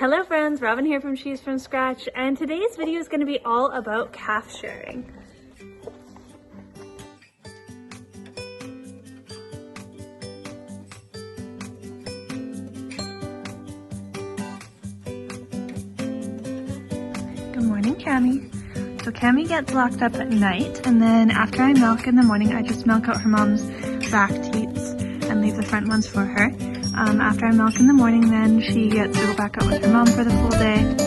Hello friends, Robin here from Cheese from Scratch, and today's video is going to be all about calf sharing. Good morning, Camy. So Camy gets locked up at night, and then after I milk in the morning, I just milk out her mom's back teats and leave the front ones for her. After I milk in the morning, then she gets to go back out with her mom for the full day.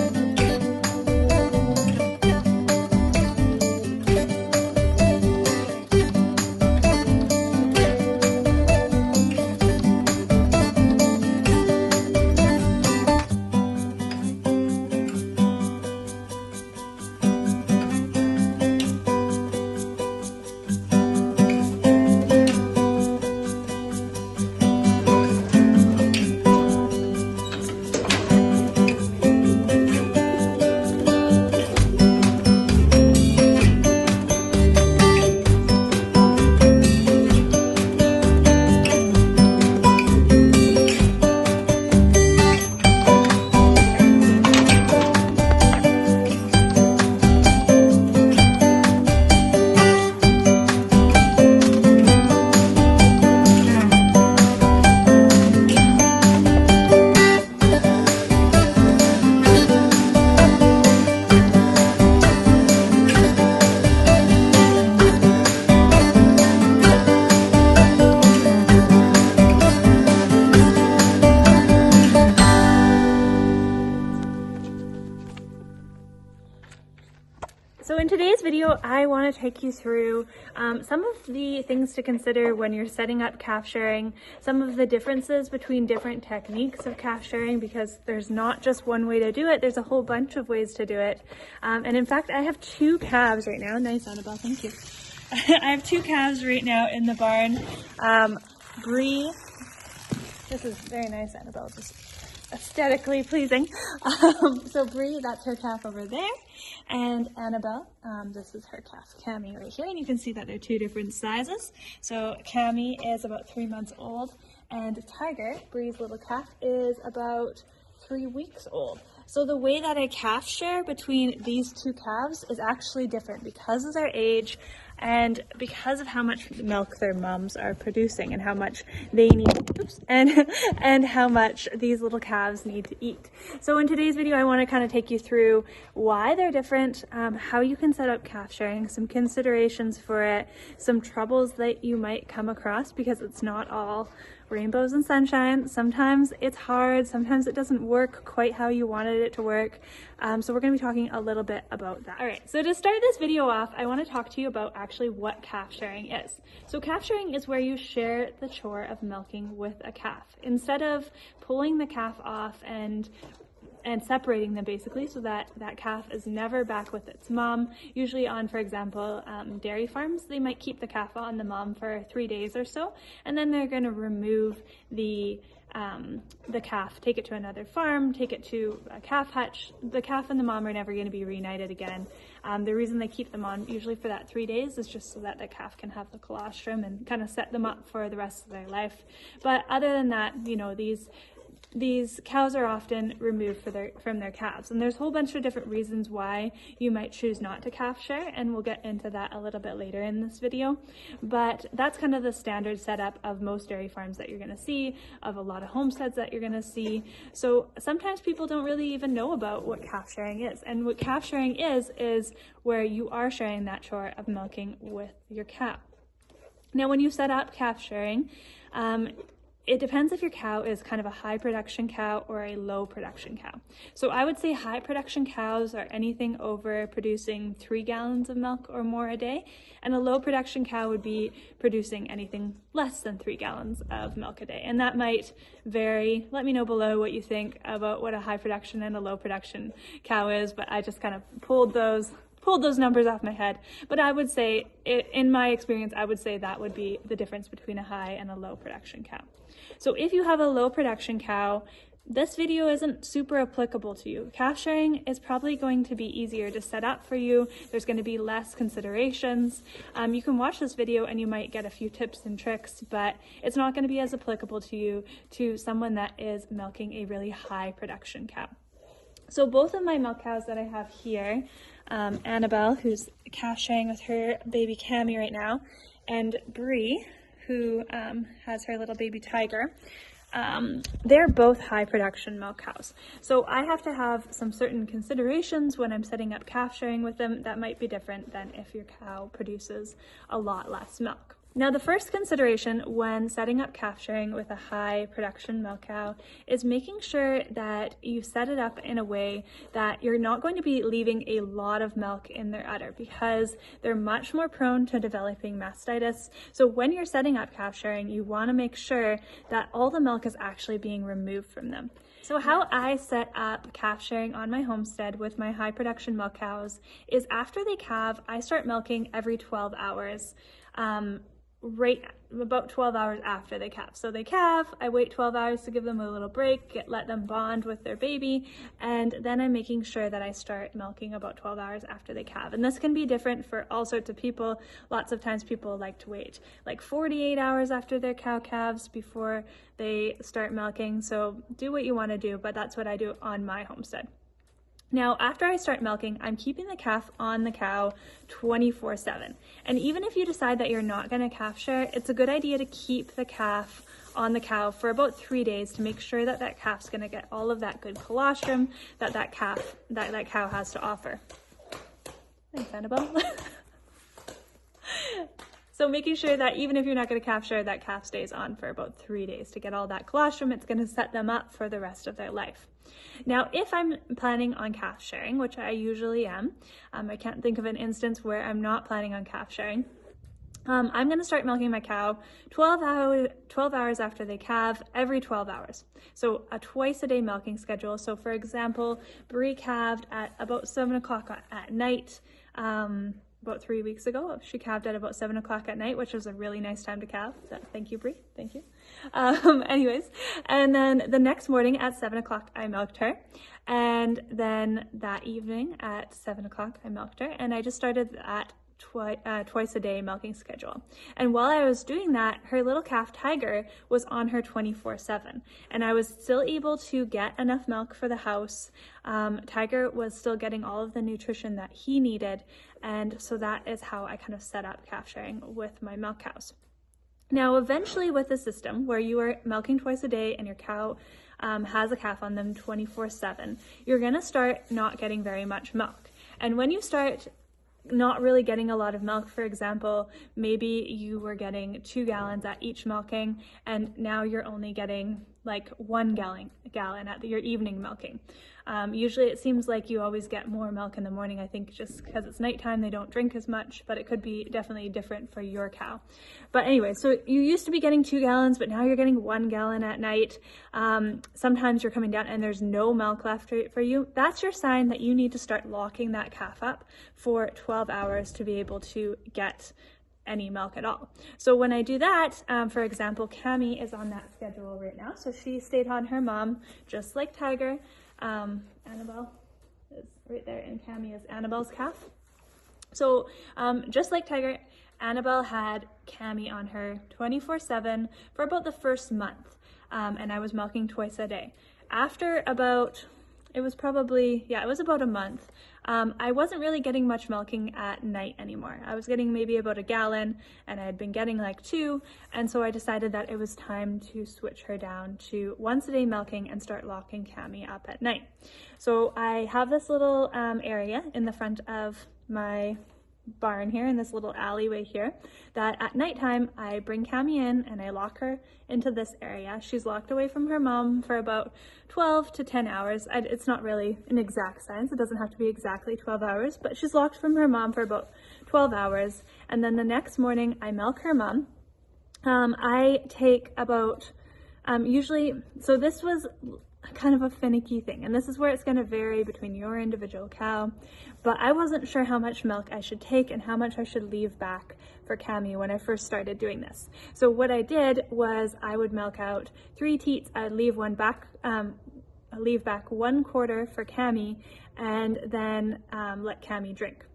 So in today's video, I want to take you through some of the things to consider when you're setting up calf sharing, some of the differences between different techniques of calf sharing, because there's not just one way to do it, there's a whole bunch of ways to do it. And in fact, I have two calves right now. Nice, Annabelle, thank you. I have two calves right now in the barn. Bree, this is very nice, Annabelle, just aesthetically pleasing. So Bree, that's her calf over there, and Annabelle, this is her calf, Camy, right here, and you can see that they're two different sizes. So Camy is about 3 months old, and Tiger, Bree's little calf, is about 3 weeks old. So the way that I calf share between these two calves is actually different because of their age and because of how much milk their moms are producing and how much they need, and how much these little calves need to eat. So in today's video, I want to kind of take you through why they're different, how you can set up calf sharing, some considerations for it, some troubles that you might come across, because it's not all rainbows and sunshine. Sometimes it's hard, sometimes it doesn't work quite how you wanted it to work. So we're going to be talking a little bit about that. All right, so to start this video off, I want to talk to you about actually what calf sharing is. So calf sharing is where you share the chore of milking with a calf. Instead of pulling the calf off and separating them, basically, so that that calf is never back with its mom. Usually on, for example, dairy farms, they might keep the calf on the mom for 3 days or so, and then they're going to remove the calf, take it to another farm, take it to a calf hutch. The calf and the mom are never going to be reunited again. The reason they keep them on usually for that 3 days is just so that the calf can have the colostrum and kind of set them up for the rest of their life. But other than that, you know, these cows are often removed from their calves, and there's a whole bunch of different reasons why you might choose not to calf share, and we'll get into that a little bit later in this video. But that's kind of the standard setup of most dairy farms that you're going to see, of a lot of homesteads that you're going to see. So sometimes people don't really even know about what calf sharing is, and what calf sharing is where you are sharing that chore of milking with your cow. Now when you set up calf sharing, it depends if your cow is kind of a high production cow or a low production cow. So I would say high production cows are anything over producing 3 gallons of milk or more a day, and a low production cow would be producing anything less than 3 gallons of milk a day. And that might vary. Let me know below what you think about what a high production and a low production cow is, but I just kind of pulled those numbers off my head. But I would say, in my experience, I would say that would be the difference between a high and a low production cow. So if you have a low production cow, this video isn't super applicable to you. Calf sharing is probably going to be easier to set up for you. There's going to be less considerations. You can watch this video and you might get a few tips and tricks, but it's not going to be as applicable to you to someone that is milking a really high production cow. So both of my milk cows that I have here, Annabelle, who's calf sharing with her baby Camy right now, and Bree, who has her little baby Tiger, they're both high production milk cows. So I have to have some certain considerations when I'm setting up calf sharing with them that might be different than if your cow produces a lot less milk. Now, the first consideration when setting up calf sharing with a high production milk cow is making sure that you set it up in a way that you're not going to be leaving a lot of milk in their udder, because they're much more prone to developing mastitis. So when you're setting up calf sharing, you want to make sure that all the milk is actually being removed from them. So how I set up calf sharing on my homestead with my high production milk cows is after they calve, I start milking every 12 hours. Right about 12 hours after they calve. So they calve, I wait 12 hours to give them a little break, let them bond with their baby, and then I'm making sure that I start milking about 12 hours after they calve. And this can be different for all sorts of people. Lots of times people like to wait like 48 hours after their cow calves before they start milking. So do what you want to do, but that's what I do on my homestead. Now, after I start milking, I'm keeping the calf on the cow 24/7. And even if you decide that you're not going to calf share, it's a good idea to keep the calf on the cow for about 3 days to make sure that that calf's going to get all of that good colostrum that cow has to offer. Thanks, Annabelle. So making sure that even if you're not going to calf share, that calf stays on for about 3 days to get all that colostrum. It's going to set them up for the rest of their life. Now, if I'm planning on calf sharing, which I usually am, I can't think of an instance where I'm not planning on calf sharing. I'm going to start milking my cow 12 hours after they calve, every 12 hours. So a twice a day milking schedule. So for example, Bree calved at about 7 o'clock at night. About 3 weeks ago. She calved at about 7 o'clock at night, which was a really nice time to calve. So thank you, Bree. Thank you. Anyways, and then the next morning at 7 o'clock, I milked her. And then that evening at 7 o'clock, I milked her. And I just started at twice a day milking schedule. And while I was doing that, her little calf Tiger was on her 24/7, and I was still able to get enough milk for the house. Tiger was still getting all of the nutrition that he needed, and so that is how I kind of set up calf sharing with my milk cows. Now, eventually with a system where you are milking twice a day and your cow has a calf on them 24/7, you're going to start not getting very much milk. And when you start not really getting a lot of milk, for example, maybe you were getting 2 gallons at each milking, and now you're only getting like 1 gallon at your evening milking. Usually it seems like you always get more milk in the morning, I think just because it's nighttime, they don't drink as much, but it could be definitely different for your cow. But anyway, so you used to be getting 2 gallons, but now you're getting 1 gallon at night. Sometimes you're coming down and there's no milk left for you. That's your sign that you need to start locking that calf up for 12 hours to be able to get any milk at all. So when I do that, for example, Camy is on that schedule right now. So she stayed on her mom, just like Tiger. Annabelle is right there, and Camy is Annabelle's calf. So just like Tiger, Annabelle had Camy on her 24/7 for about the first month, and I was milking twice a day. After about, it was about a month, I wasn't really getting much milking at night anymore. I was getting maybe about 1 gallon, and I had been getting like 2, and so I decided that it was time to switch her down to once a day milking and start locking Camy up at night. So I have this little area in the front of my barn here, in this little alleyway here, that at nighttime I bring Camy in and I lock her into this area. She's locked away from her mom for about 12 to 10 hours. It's not really an exact science, it doesn't have to be exactly 12 hours, but she's locked from her mom for about 12 hours. And then the next morning I milk her mom. I take about usually, so this was kind of a finicky thing, and this is where it's going to vary between your individual cow, but I wasn't sure how much milk I should take and how much I should leave back for Camy when I first started doing this. So what I did was I would milk out 3 teats, I'd leave one back, leave back 1/4 for Camy, and then let Camy drink.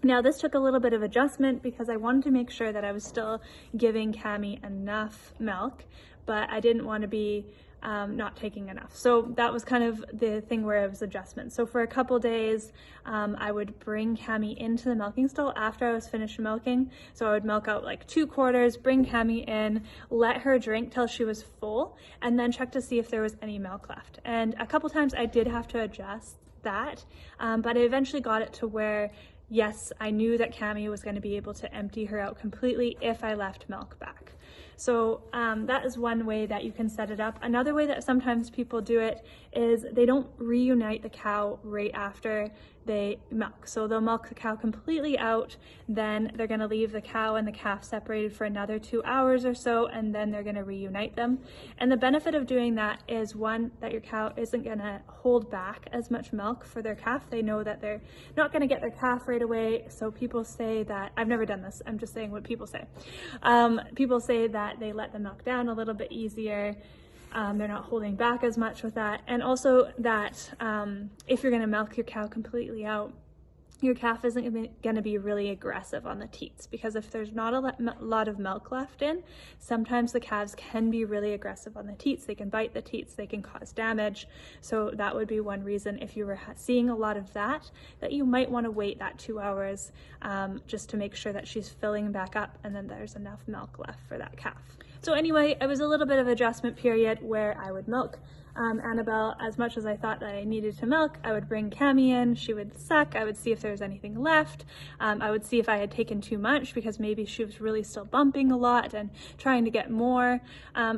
Now this took a little bit of adjustment because I wanted to make sure that I was still giving Camy enough milk, but I didn't want to be not taking enough. So that was kind of the thing where it was adjustment. So for a couple days, I would bring Camy into the milking stall after I was finished milking. So I would milk out like 2 quarters, bring Camy in, let her drink till she was full, and then check to see if there was any milk left. And a couple times I did have to adjust that, but I eventually got it to where, yes, I knew that Camy was going to be able to empty her out completely if I left milk back. So that is one way that you can set it up. Another way that sometimes people do it is they don't reunite the cow right after they milk. So they'll milk the cow completely out, then they're going to leave the cow and the calf separated for another 2 hours or so, and then they're going to reunite them. And the benefit of doing that is, one, that your cow isn't going to hold back as much milk for their calf. They know that they're not going to get their calf right away. So people say that, I've never done this, I'm just saying what people say. People say that they let the milk down a little bit easier. They're not holding back as much with that. And also that if you're going to milk your cow completely out, your calf isn't going to be really aggressive on the teats, because if there's not a lot of milk left in, sometimes the calves can be really aggressive on the teats. They can bite the teats, they can cause damage. So that would be one reason, if you were seeing a lot of that you might want to wait that 2 hours just to make sure that she's filling back up and then there's enough milk left for that calf. So anyway, it was a little bit of adjustment period where I would milk Annabelle as much as I thought that I needed to milk. I would bring Camy in, she would suck, I would see if there was anything left. I would see if I had taken too much, because maybe she was really still bumping a lot and trying to get more.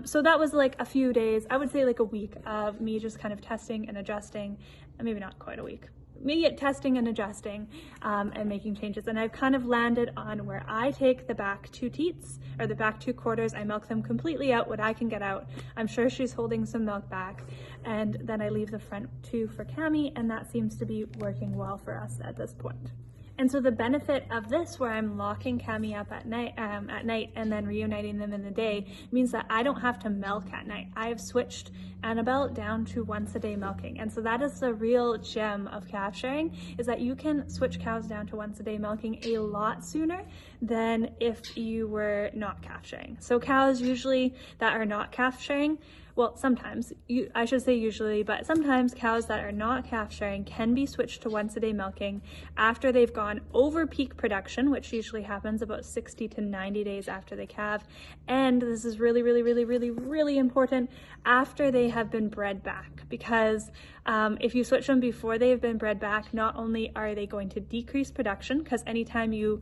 So that was like a few days, I would say like a week of me just kind of testing and adjusting, and maybe not quite a week. Me testing and adjusting and making changes. And I've kind of landed on where I take the back 2 teats, or the back 2 quarters, I milk them completely out, what I can get out. I'm sure she's holding some milk back, and then I leave the front 2 for Camy, and that seems to be working well for us at this point. And so the benefit of this, where I'm locking Camy up at night and then reuniting them in the day, means that I don't have to milk at night. I have switched Annabelle down to once a day milking. And so that is the real gem of calf sharing, is that you can switch cows down to once a day milking a lot sooner than if you were not calf sharing. So cows usually that are not calf sharing, well, sometimes, I should say usually, but sometimes cows that are not calf sharing can be switched to once a day milking after they've gone over peak production, which usually happens about 60 to 90 days after they calve. And this is really, really, really, really, really important, after they have been bred back, because if you switch them before they've been bred back, not only are they going to decrease production, because anytime you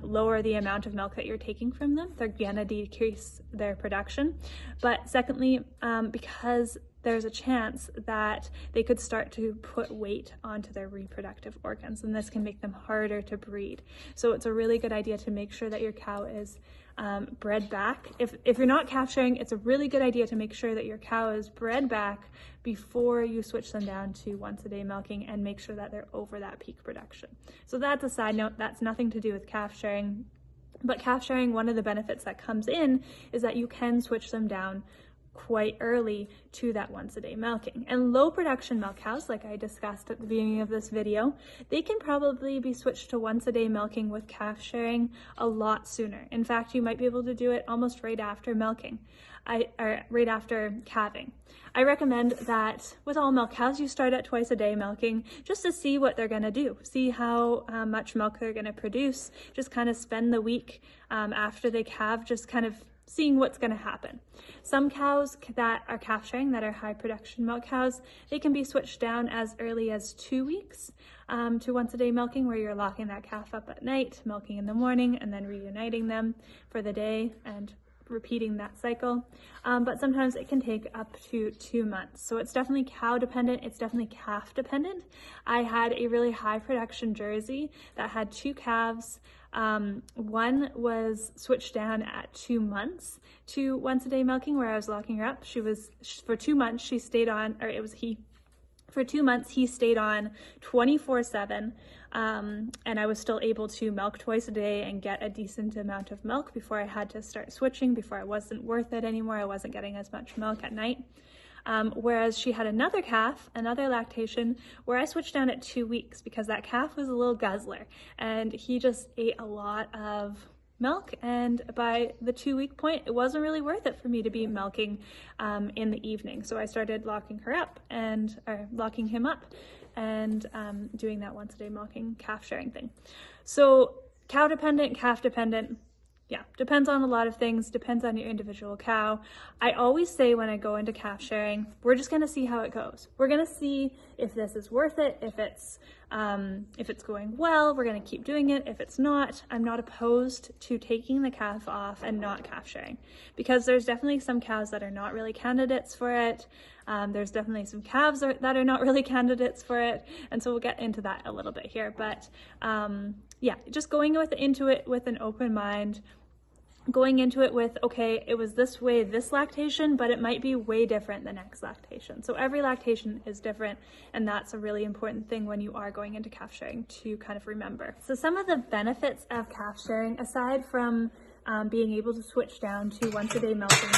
lower the amount of milk that you're taking from them, they're gonna decrease their production. But secondly, because there's a chance that they could start to put weight onto their reproductive organs, and this can make them harder to breed. So it's a really good idea to make sure that your cow is bred back. If you're not calf sharing, it's a really good idea to make sure that your cow is bred back before you switch them down to once a day milking, and make sure that they're over that peak production. So that's a side note, that's nothing to do with calf sharing. But calf sharing, one of the benefits that comes in is that you can switch them down quite early to that once a day milking. And low production milk cows, like I discussed at the beginning of this video, they can probably be switched to once a day milking with calf sharing a lot sooner. In fact, you might be able to do it almost right after milking, or right after calving. I recommend that with all milk cows, you start at twice a day milking, just to see what they're gonna do, see how much milk they're gonna produce, just kind of spend the week after they calve, just kind of seeing what's going to happen. Some cows that are calf sharing, that are high production milk cows, they can be switched down as early as 2 weeks to once a day milking, where you're locking that calf up at night, milking in the morning, and then reuniting them for the day and repeating that cycle. But sometimes it can take up to 2 months. So it's definitely cow dependent, it's definitely calf dependent. I had a really high production Jersey that had 2 calves. One was switched down at 2 months to once a day milking, where I was locking her up. For 2 months, she stayed on, or it was he. For 2 months, he stayed on 24/7, and I was still able to milk twice a day and get a decent amount of milk before I had to start switching, before I wasn't worth it anymore. I wasn't getting as much milk at night. Whereas she had another calf, another lactation, where I switched down at 2 weeks, because that calf was a little guzzler and he just ate a lot of milk, and by the 2-week point it wasn't really worth it for me to be milking in the evening. So I started locking him up and doing that once a day milking calf sharing thing. So cow dependent, calf dependent, yeah, depends on a lot of things, depends on your individual cow. I always say when I go into calf sharing, we're just gonna see how it goes. We're gonna see if this is worth it, if it's going well, we're gonna keep doing it. If it's not, I'm not opposed to taking the calf off and not calf sharing, because there's definitely some cows that are not really candidates for it. There's definitely some calves that are not really candidates for it. And so we'll get into that a little bit here, but yeah, just going into it with an open mind, going into it with, okay, it was this way, this lactation, but it might be way different the next lactation. So every lactation is different, and that's a really important thing when you are going into calf sharing to kind of remember. So some of the benefits of calf sharing, aside from being able to switch down to once a day milking,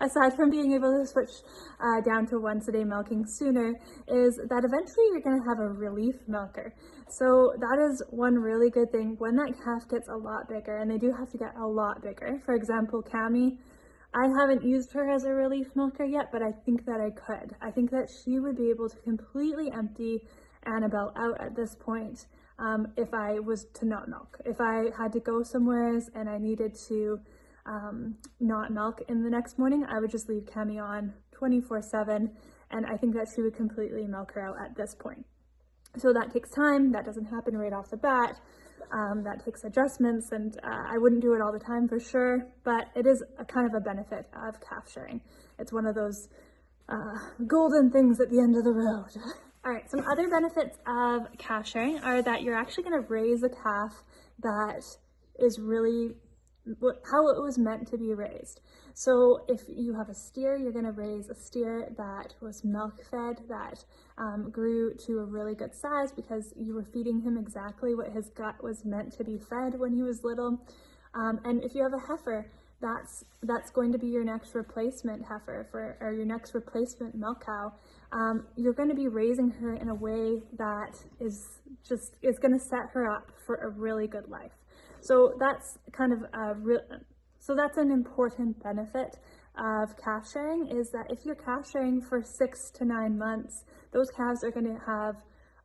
aside from being able to switch down to once a day milking sooner, is that eventually you're going to have a relief milker. So that is one really good thing. When that calf gets a lot bigger, and they do have to get a lot bigger. For example, Camy, I haven't used her as a relief milker yet, but I think that I could. I think that she would be able to completely empty Annabelle out at this point if I was to not milk. If I had to go somewhere and I needed to not milk in the next morning, I would just leave Camy on 24/7, and I think that she would completely milk her out at this point. So that takes time, that doesn't happen right off the bat, that takes adjustments, and I wouldn't do it all the time for sure, but it is a kind of a benefit of calf sharing. It's one of those golden things at the end of the road. All right, some other benefits of calf sharing are that you're actually going to raise a calf that is really how it was meant to be raised. So if you have a steer, you're going to raise a steer that was milk fed, that grew to a really good size because you were feeding him exactly what his gut was meant to be fed when he was little. And if you have a heifer, that's going to be your next replacement heifer or your next replacement milk cow. You're going to be raising her in a way that is going to set her up for a really good life. So that's kind of that's an important benefit of calf sharing, is that if you're calf sharing for 6 to 9 months, those calves are going to have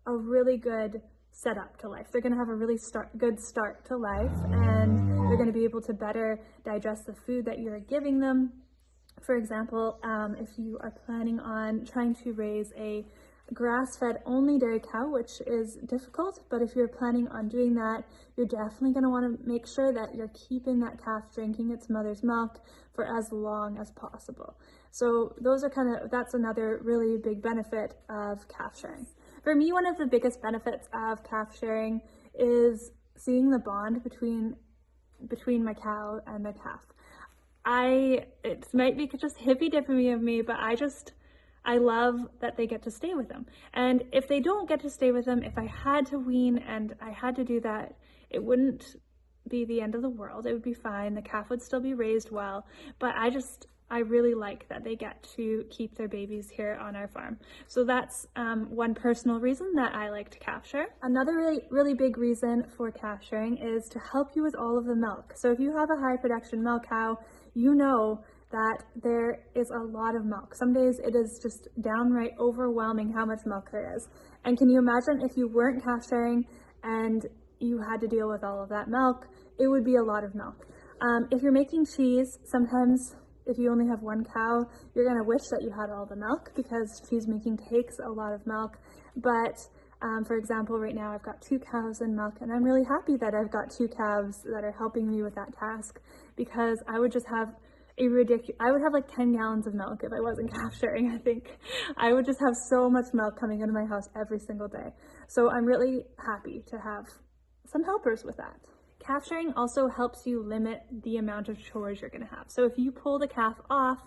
a really good setup to life. They're going to have a really good start to life, and they're going to be able to better digest the food that you're giving them. For example, if you are planning on trying to raise a grass-fed only dairy cow, which is difficult, but if you're planning on doing that, you're definitely going to want to make sure that you're keeping that calf drinking its mother's milk for as long as possible. So that's another really big benefit of calf sharing. For me, one of the biggest benefits of calf sharing is seeing the bond between my cow and the calf. It might be just hippy-dippy of me, but I love that they get to stay with them. And if they don't get to stay with them, if I had to wean and I had to do that, it wouldn't be the end of the world. It would be fine. The calf would still be raised well, but I really like that they get to keep their babies here on our farm. So that's one personal reason that I like to calf share. Another really big reason for calf sharing is to help you with all of the milk. So if you have a high production milk cow, you know that there is a lot of milk. Some days it is just downright overwhelming how much milk there is. And can you imagine if you weren't calf sharing and you had to deal with all of that milk? It would be a lot of milk. If you're making cheese, sometimes if you only have one cow, you're gonna wish that you had all the milk because cheese making takes a lot of milk. But for example, right now I've got 2 cows in milk, and I'm really happy that I've got 2 calves that are helping me with that task, because I would just have I would have like 10 gallons of milk if I wasn't calf sharing. I think I would just have so much milk coming into my house every single day. So I'm really happy to have some helpers with that. Calf sharing also helps you limit the amount of chores you're going to have. So if you pull the calf off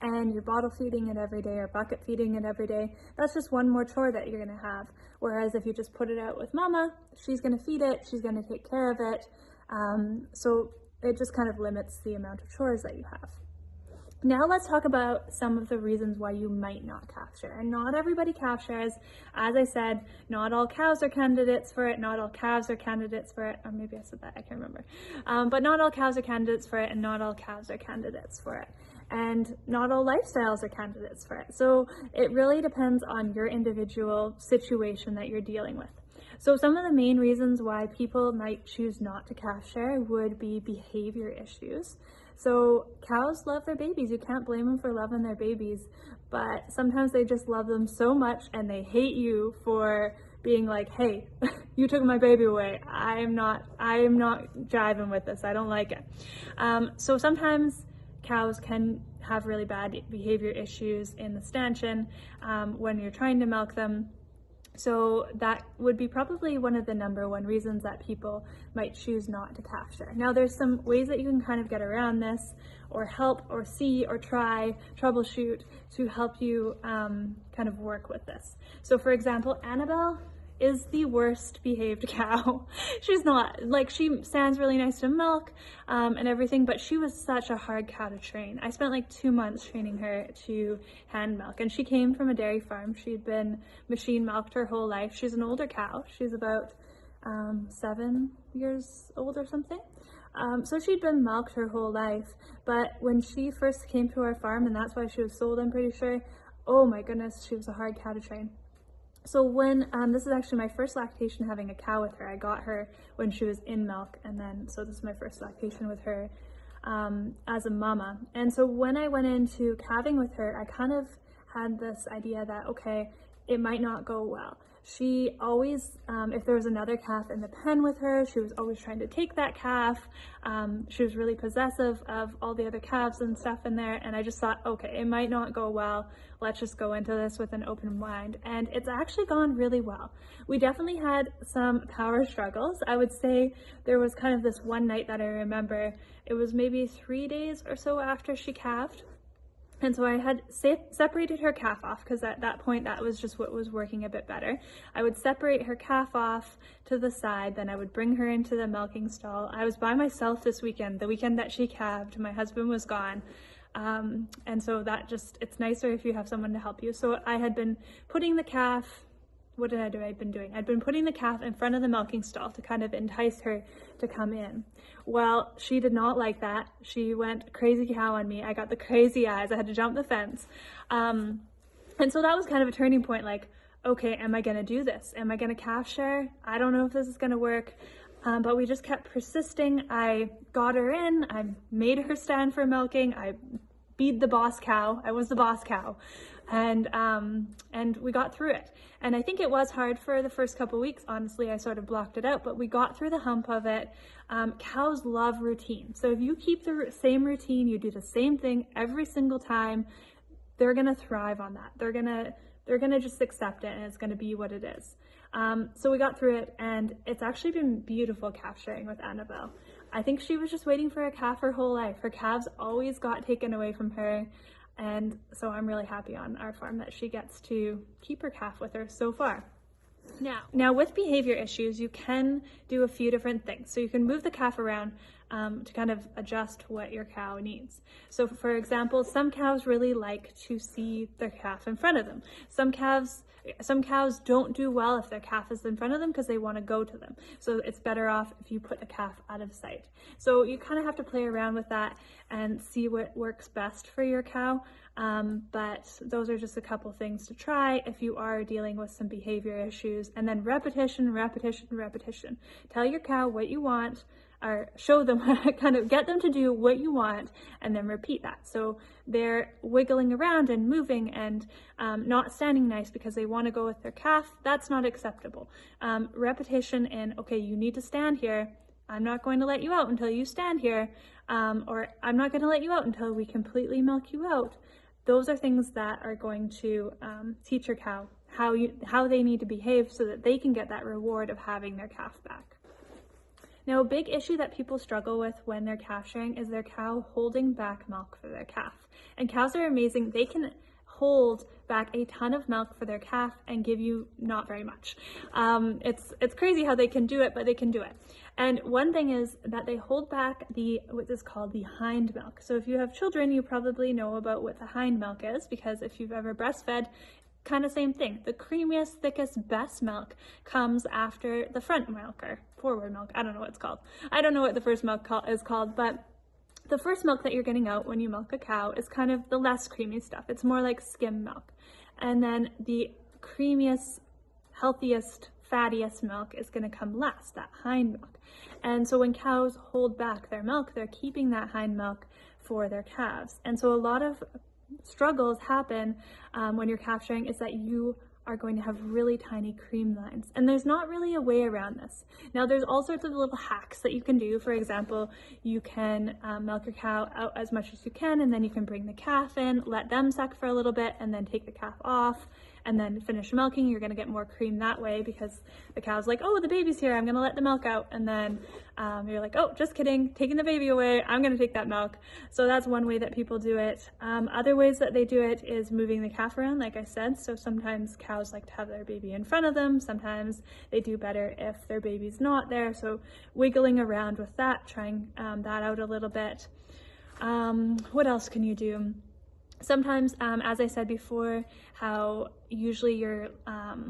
and you're bottle feeding it every day or bucket feeding it every day, that's just one more chore that you're going to have. Whereas if you just put it out with mama, she's going to feed it, she's going to take care of it. So it just kind of limits the amount of chores that you have. Now let's talk about some of the reasons why you might not calf share. And not everybody calf shares. As I said, not all cows are candidates for it, not all calves are candidates for it, or maybe I said that, I can't remember. But not all cows are candidates for it, and not all calves are candidates for it. And not all lifestyles are candidates for it. So it really depends on your individual situation that you're dealing with. So some of the main reasons why people might choose not to calf share would be behavior issues. So cows love their babies. You can't blame them for loving their babies, but sometimes they just love them so much and they hate you for being like, hey, you took my baby away. I am not jiving with this. I don't like it. So sometimes cows can have really bad behavior issues in the stanchion when you're trying to milk them. So that would be probably one of the number one reasons that people might choose not to calf share. Now there's some ways that you can kind of get around this, or help, or see, or try, troubleshoot to help you kind of work with this. So for example, Annabelle is the worst behaved cow. She's not, like, she stands really nice to milk and everything, but she was such a hard cow to train. I spent like 2 months training her to hand milk, and she came from a dairy farm. She'd been machine milked her whole life. She's an older cow. She's about 7 years old or something. So she'd been milked her whole life, but when she first came to our farm, and that's why she was sold, I'm pretty sure, oh my goodness, she was a hard cow to train. So when, this is actually my first lactation having a cow with her. I got her when she was in milk, and then, so this is my first lactation with her as a mama. And so when I went into calving with her, I kind of had this idea that, okay, it might not go well. She always, if there was another calf in the pen with her, she was always trying to take that calf. She was really possessive of all the other calves and stuff in there. And I just thought, okay, it might not go well. Let's just go into this with an open mind. And it's actually gone really well. We definitely had some power struggles. I would say there was kind of this one night that I remember. It was maybe 3 days or so after she calved. And so I had separated her calf off, because at that point that was just what was working a bit better. I would separate her calf off to the side, then I would bring her into the milking stall. I was by myself this weekend, the weekend that she calved. My husband was gone. And so that just, it's nicer if you have someone to help you. So I had been putting the calf, what had I been doing? I'd been putting the calf in front of the milking stall to kind of entice her to come in. Well, she did not like that. She went crazy cow on me. I got the crazy eyes. I had to jump the fence. And so that was kind of a turning point, like, okay, am I gonna do this? Am I gonna calf share? I don't know if this is gonna work. But we just kept persisting. I got her in. I made her stand for milking. I beat the boss cow. I was the boss cow. And we got through it. And I think it was hard for the first couple weeks. Honestly, I sort of blocked it out, but we got through the hump of it. Cows love routine. So if you keep the same routine, you do the same thing every single time, they're gonna thrive on that. They're gonna just accept it, and it's gonna be what it is. So we got through it, and it's actually been beautiful calf sharing with Annabelle. I think she was just waiting for a calf her whole life. Her calves always got taken away from her. And so I'm really happy on our farm that she gets to keep her calf with her so far. Now with behavior issues, you can do a few different things. So you can move the calf around to kind of adjust what your cow needs. So for example, some cows really like to see their calf in front of them. Some cows don't do well if their calf is in front of them because they want to go to them. So it's better off if you put the calf out of sight. So you kind of have to play around with that and see what works best for your cow. But those are just a couple things to try if you are dealing with some behavior issues. And then repetition, repetition, repetition. Tell your cow what you want, or show them, kind of get them to do what you want, and then repeat that. So they're wiggling around and moving and not standing nice because they want to go with their calf. That's not acceptable. Repetition in, okay, you need to stand here. I'm not going to let you out until you stand here. Or I'm not going to let you out until we completely milk you out. Those are things that are going to teach your cow how they need to behave so that they can get that reward of having their calf back. Now, a big issue that people struggle with when they're calf sharing is their cow holding back milk for their calf. And cows are amazing. They can hold back a ton of milk for their calf and give you not very much. It's crazy how they can do it, but they can do it. And one thing is that they hold back what is called the hind milk. So if you have children, you probably know about what the hind milk is, because if you've ever breastfed, kind of same thing. The creamiest, thickest, best milk comes after the front milk or forward milk. I don't know what it's called. I don't know what the first milk is called, but the first milk that you're getting out when you milk a cow is kind of the less creamy stuff. It's more like skim milk. And then the creamiest, healthiest, fattiest milk is going to come last, that hind milk. And so when cows hold back their milk, they're keeping that hind milk for their calves. And so a lot of struggles happen when you're calf sharing is that you are going to have really tiny cream lines, and there's not really a way around this. Now there's all sorts of little hacks that you can do. For example, you can milk your cow out as much as you can, and then you can bring the calf in, let them suck for a little bit, and then take the calf off and then finish milking. You're going to get more cream that way because the cow's like, oh, the baby's here, I'm going to let the milk out, and then you're like, oh, just kidding, taking the baby away, I'm going to take that milk. So that's one way that people do it. Other ways that they do it is moving the calf around, like I said. So sometimes cows like to have their baby in front of them, sometimes they do better if their baby's not there, so wiggling around with that, trying that out a little bit. What else can you do? Sometimes, as I said before, how usually you're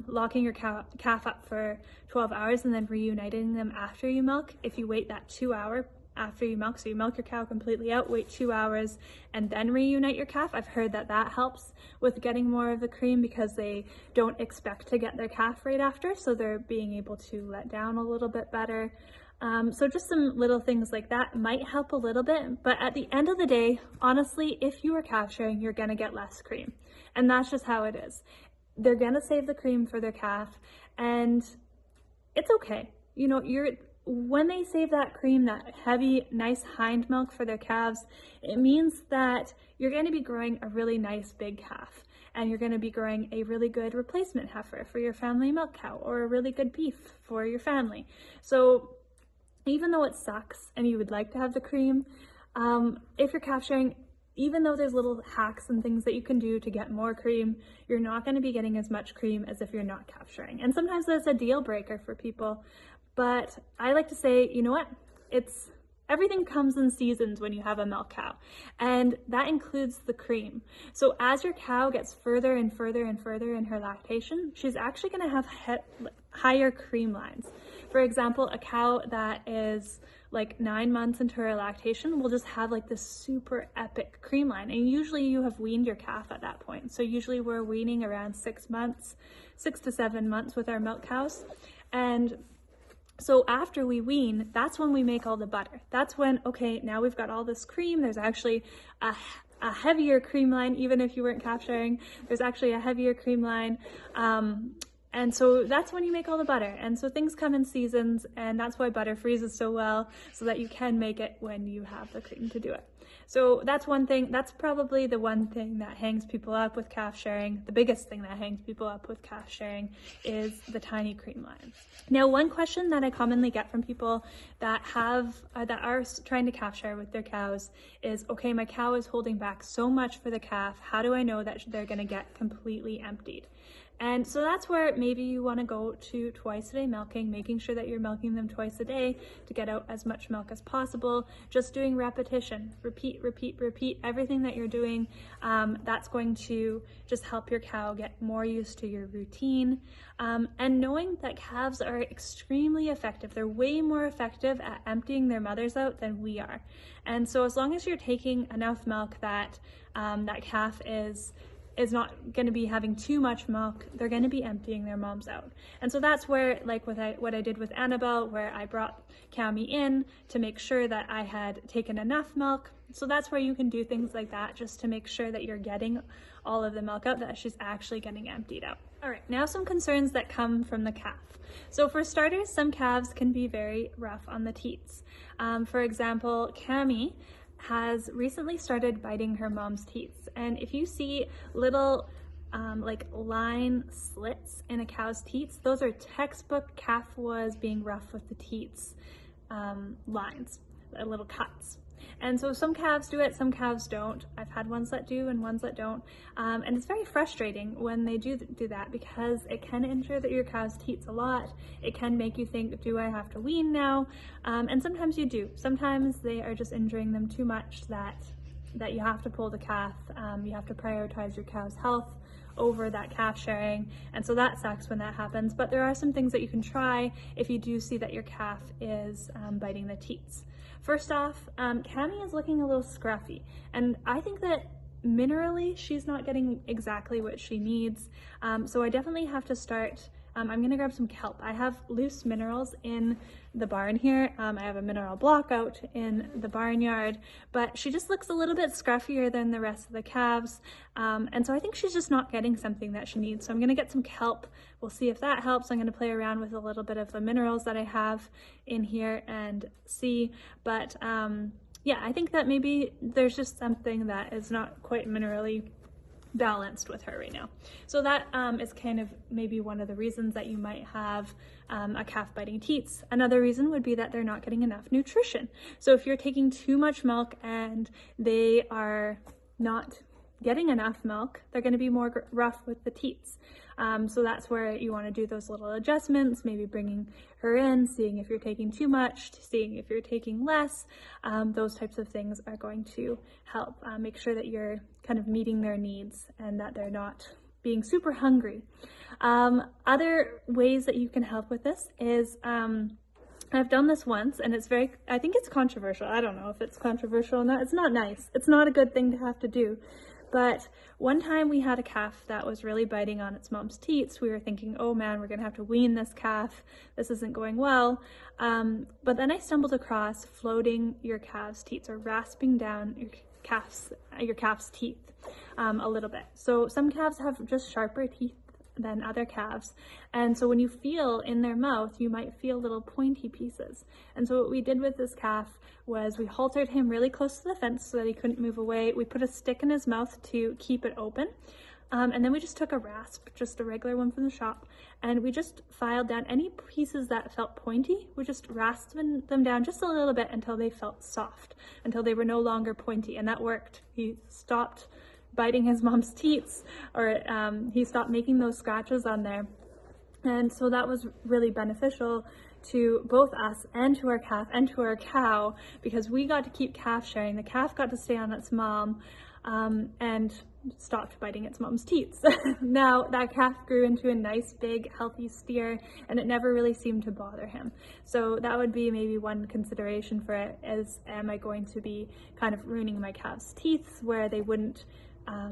locking your calf up for 12 hours and then reuniting them after you milk. If you wait that 2 hour after you milk, so you milk your cow completely out, wait 2 hours, and then reunite your calf, I've heard that that helps with getting more of the cream because they don't expect to get their calf right after, so they're being able to let down a little bit better. So just some little things like that might help a little bit, but at the end of the day, honestly, if you are calf sharing, you're gonna get less cream, and that's just how it is. They're gonna save the cream for their calf, and it's okay. You know, when they save that cream, that heavy, nice hind milk for their calves, it means that you're gonna be growing a really nice big calf, and you're gonna be growing a really good replacement heifer for your family milk cow, or a really good beef for your family. So even though it sucks and you would like to have the cream, if you're calf sharing, even though there's little hacks and things that you can do to get more cream, you're not going to be getting as much cream as if you're not calf sharing. And sometimes that's a deal breaker for people, but I like to say, you know what, everything comes in seasons when you have a milk cow, and that includes the cream. So as your cow gets further and further and further in her lactation, she's actually going to have higher cream lines. For example, a cow that is like 9 months into her lactation will just have like this super epic cream line, and usually you have weaned your calf at that point. So usually we're weaning around 6 to 7 months with our milk cows, and so after we wean, that's when we make all the butter. That's when, okay, now we've got all this cream, there's actually a heavier cream line. Even if you weren't calf sharing, there's actually a heavier cream line. And so that's when you make all the butter. And so things come in seasons, and that's why butter freezes so well, so that you can make it when you have the cream to do it. So that's one thing, that's probably the one thing that hangs people up with calf sharing. The biggest thing that hangs people up with calf sharing is the tiny cream lines. Now, one question that I commonly get from people that are trying to calf share with their cows is, okay, my cow is holding back so much for the calf. How do I know that they're gonna get completely emptied? And so that's where maybe you want to go to twice a day milking, making sure that you're milking them twice a day to get out as much milk as possible. Just doing repetition, repeat, repeat, repeat, everything that you're doing. That's going to just help your cow get more used to your routine. And knowing that calves are extremely effective. They're way more effective at emptying their mothers out than we are. And so as long as you're taking enough milk that that calf is not going to be having too much milk, they're going to be emptying their moms out. And so that's where, like what I did with Annabelle, where I brought Camy in to make sure that I had taken enough milk. So that's where you can do things like that, just to make sure that you're getting all of the milk out, that she's actually getting emptied out. All right, now some concerns that come from the calf. So for starters, some calves can be very rough on the teats. For example, Camy has recently started biting her mom's teats, and if you see little like line slits in a cow's teats, those are textbook calf was being rough with the teats lines, little cuts. And so some calves do it, some calves don't. I've had ones that do and ones that don't. And it's very frustrating when they do that, because it can injure your cow's teats a lot. It can make you think, do I have to wean now? And sometimes you do. Sometimes they are just injuring them too much that you have to pull the calf. You have to prioritize your cow's health over that calf sharing, and so that sucks when that happens. But there are some things that you can try if you do see that your calf is biting the teats. First off, Camy is looking a little scruffy, and I think that minerally she's not getting exactly what she needs. So I definitely have to start. I'm gonna grab some kelp. I have loose minerals in the barn here. I have a mineral block out in the barnyard, but she just looks a little bit scruffier than the rest of the calves. And so I think she's just not getting something that she needs. So I'm gonna get some kelp. We'll see if that helps. I'm gonna play around with a little bit of the minerals that I have in here and see. But yeah, I think that maybe there's just something that is not quite minerally balanced with her right now. So that is kind of maybe one of the reasons that you might have a calf biting teats. Another reason would be that they're not getting enough nutrition. So if you're taking too much milk and they are not getting enough milk, they're going to be more rough with the teats. So that's where you want to do those little adjustments, maybe bringing her in, seeing if you're taking too much, seeing if you're taking less. Those types of things are going to help make sure that you're kind of meeting their needs and that they're not being super hungry. Other ways that you can help with this is I've done this once, and it's I think it's controversial. I don't know if it's controversial or not. It's not nice. It's not a good thing to have to do. But one time we had a calf that was really biting on its mom's teats. We were thinking, oh man, we're gonna have to wean this calf. This isn't going well. But then I stumbled across floating your calf's teats, or rasping down your calf's teeth a little bit. So some calves have just sharper teeth than other calves, and so when you feel in their mouth, you might feel little pointy pieces. And so what we did with this calf was we haltered him really close to the fence so that he couldn't move away. We put a stick in his mouth to keep it open, and then we just took a rasp, just a regular one from the shop, and we just filed down any pieces that felt pointy. We just rasped them down just a little bit until they felt soft, until they were no longer pointy, and that worked. He stopped biting his mom's teats, or he stopped making those scratches on there. And so that was really beneficial to both us and to our calf and to our cow, because we got to keep calf sharing. The calf got to stay on its mom and stopped biting its mom's teats. Now that calf grew into a nice big healthy steer, and it never really seemed to bother him. So that would be maybe one consideration for it, is am I going to be kind of ruining my calf's teeth where they wouldn't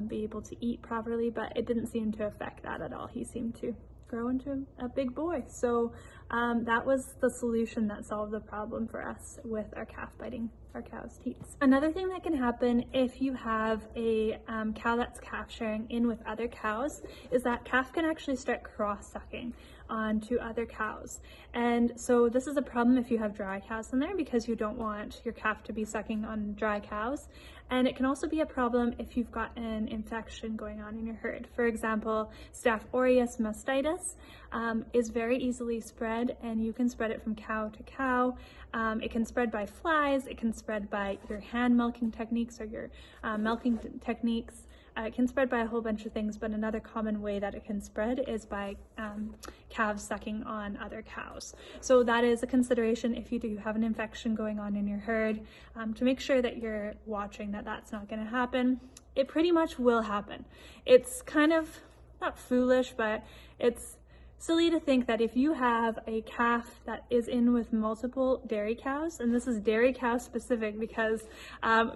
be able to eat properly? But it didn't seem to affect that at all. He seemed to grow into a big boy. So that was the solution that solved the problem for us with our calf biting our cow's teats. Another thing that can happen if you have a cow that's calf sharing in with other cows is that calf can actually start cross-sucking onto other cows. And so this is a problem if you have dry cows in there, because you don't want your calf to be sucking on dry cows. And it can also be a problem if you've got an infection going on in your herd. For example, Staph aureus mastitis is very easily spread, and you can spread it from cow to cow. It can spread by flies, it can spread by your hand milking techniques or your milking techniques. It can spread by a whole bunch of things, but another common way that it can spread is by calves sucking on other cows. So that is a consideration if you do have an infection going on in your herd, to make sure that you're watching that that's not going to happen. It pretty much will happen. It's kind of not foolish, but it's silly to think that if you have a calf that is in with multiple dairy cows, and this is dairy cow specific because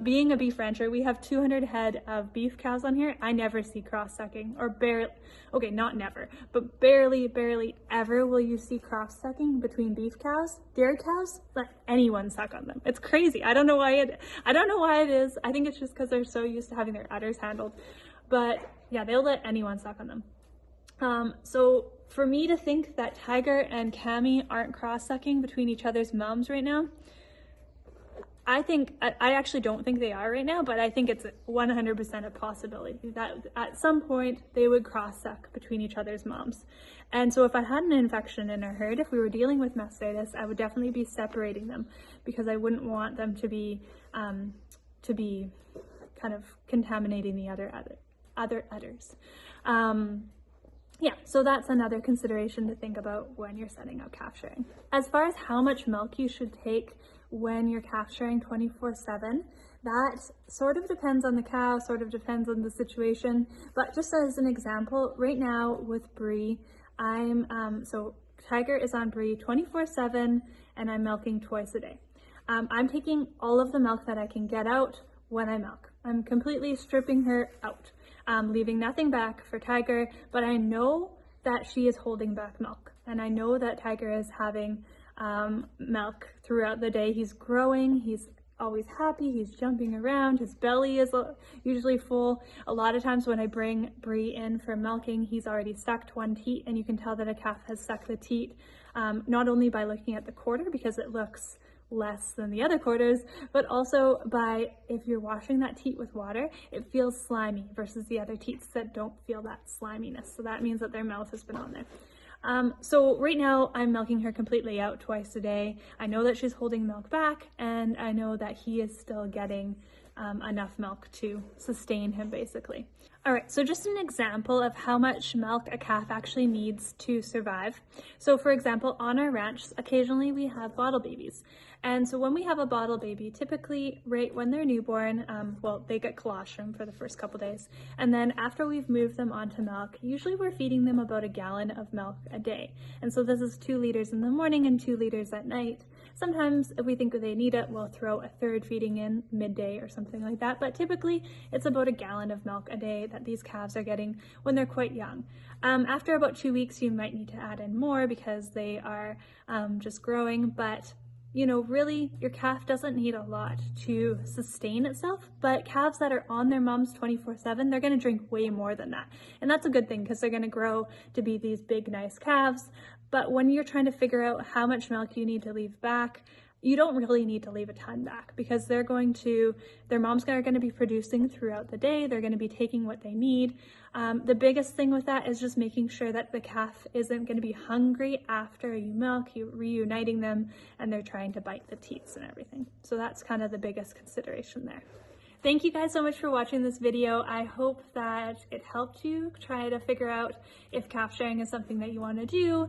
being a beef rancher, we have 200 head of beef cows on here. I never see cross-sucking, or barely, okay, not never, but barely ever will you see cross-sucking between beef cows. Dairy cows, let anyone suck on them. It's crazy. I don't know why it is. I think it's just because they're so used to having their udders handled. But yeah, they'll let anyone suck on them. So for me to think that Tiger and Camy aren't cross-sucking between each other's moms right now, I actually don't think they are right now, but I think it's 100% a possibility that at some point they would cross-suck between each other's moms. And so if I had an infection in a herd, if we were dealing with mastitis, I would definitely be separating them because I wouldn't want them to be kind of contaminating the other udders. Yeah, so that's another consideration to think about when you're setting up calf sharing. As far as how much milk you should take when you're calf sharing 24/7, that sort of depends on the cow, sort of depends on the situation. But just as an example, right now with Brie, so Tiger is on Brie 24/7 and I'm milking twice a day. I'm taking all of the milk that I can get out when I milk. I'm completely stripping her out. Leaving nothing back for Tiger, but I know that she is holding back milk. And I know that Tiger is having milk throughout the day. He's growing, he's always happy, he's jumping around, his belly is usually full. A lot of times when I bring Brie in for milking, he's already sucked one teat, and you can tell that a calf has sucked the teat, not only by looking at the quarter because it looks less than the other quarters, but also by, if you're washing that teat with water, it feels slimy versus the other teats that don't feel that sliminess. So that means that their mouth has been on there. So right now I'm milking her completely out twice a day. I know that she's holding milk back, and I know that he is still getting enough milk to sustain him basically. All right, so just an example of how much milk a calf actually needs to survive. So for example, on our ranch, occasionally we have bottle babies. And so when we have a bottle baby, typically right when they're newborn, well, they get colostrum for the first couple days. And then after we've moved them onto milk, usually we're feeding them about a gallon of milk a day. And so this is 2 liters in the morning and 2 liters at night. Sometimes if we think they need it, we'll throw a third feeding in midday or something like that. But typically it's about a gallon of milk a day that these calves are getting when they're quite young. After about 2 weeks, you might need to add in more because they are just growing. But you know, really, your calf doesn't need a lot to sustain itself, but calves that are on their mums 24/7, they're going to drink way more than that. And that's a good thing because they're going to grow to be these big, nice calves. But when you're trying to figure out how much milk you need to leave back, you don't really need to leave a ton back because their moms are going to be producing throughout the day. They're going to be taking what they need. The biggest thing with that is just making sure that the calf isn't going to be hungry after you milk, you're reuniting them, and they're trying to bite the teats and everything. So that's kind of the biggest consideration there. Thank you guys so much for watching this video. I hope that it helped you try to figure out if calf sharing is something that you want to do.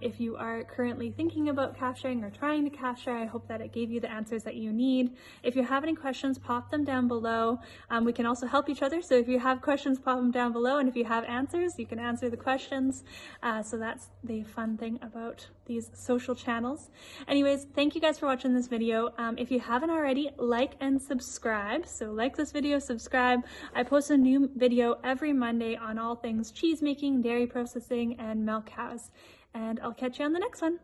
If you are currently thinking about calf sharing or trying to calf share, I hope that it gave you the answers that you need. If you have any questions, pop them down below. We can also help each other. So if you have questions, pop them down below. And if you have answers, you can answer the questions. So that's the fun thing about these social channels. Anyways, thank you guys for watching this video. If you haven't already, like and subscribe. So like this video, subscribe. I post a new video every Monday on all things cheese making, dairy processing, and milk cows. And I'll catch you on the next one.